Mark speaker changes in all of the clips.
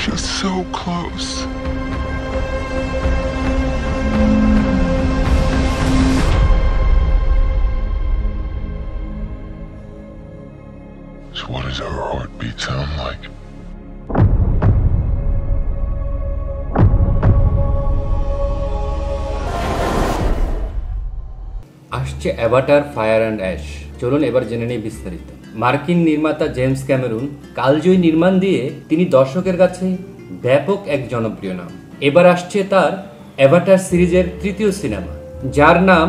Speaker 1: Just so close. So what does our heartbeat sound like?
Speaker 2: আসছে Avatar fire and ash. চলুন এবার জেনে নেই বিস্তারিত। মার্কিন নির্মাতা জেমস ক্যামেরুন কালজয়ী নির্মাণ দিয়ে তিনি দর্শকের কাছে ব্যাপক এক জনপ্রিয় নাম। এবার আসছে তার অ্যাভাটার সিরিজের তৃতীয় সিনেমা, যার নাম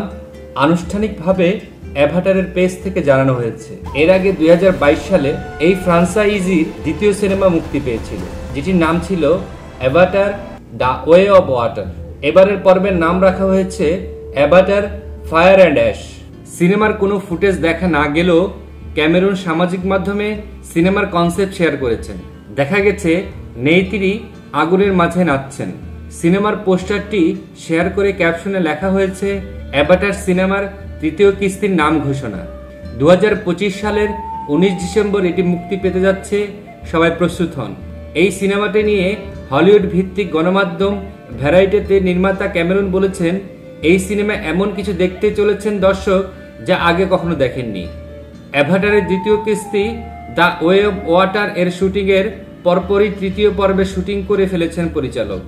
Speaker 2: আনুষ্ঠানিকভাবে অ্যাভাটারের পেজ থেকে জানানো হয়েছে। এর আগে 2022 সালে এই ফ্রাঞ্চাইজির দ্বিতীয় সিনেমা মুক্তি পেয়েছিল, যেটির নাম ছিল Avatar the way of water. এবারের পর্বের নাম রাখা হয়েছে অ্যাভাটার ফায়ার অ্যান্ড অ্যাশ। সিনেমার কোনো ফুটেজ দেখা না গেলেও ক্যামেরুন সামাজিক মাধ্যমে সিনেমার কনসেপ্ট শেয়ার করেছেন। দেখা গেছে নেইতিরি আগুনের মাঝে নাচছেন। সিনেমার পোস্টারটি শেয়ার করে ক্যাপশনে লেখা হয়েছে অ্যাভাটার সিনেমার তৃতীয় কিস্তির নাম ঘোষণা। 2025 সালের 19 ডিসেম্বর এটি মুক্তি পেতে যাচ্ছে, সবাই প্রস্তুত হন। এই সিনেমাটি নিয়ে হলিউড ভিত্তিক গণমাধ্যম ভ্যারাইটিতে নির্মাতা ক্যামেরুন বলেছেন, এই সিনেমা এমন কিছু দেখতে চলেছেন দর্শক যা আগে কখনো দেখেননি। অ্যাভাটারের দ্বিতীয় কিস্তি দ্য ওয়ে অব ওয়াটার এর শুটিং এর পরপরই তৃতীয় পর্বে শুটিং করে ফেলেছেন পরিচালক।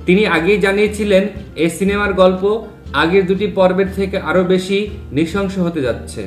Speaker 2: তিনি আগেই জানিয়েছিলেন এই সিনেমার গল্প আগের দুটি পর্বের থেকে আরো বেশি নৃশংস হতে যাচ্ছে।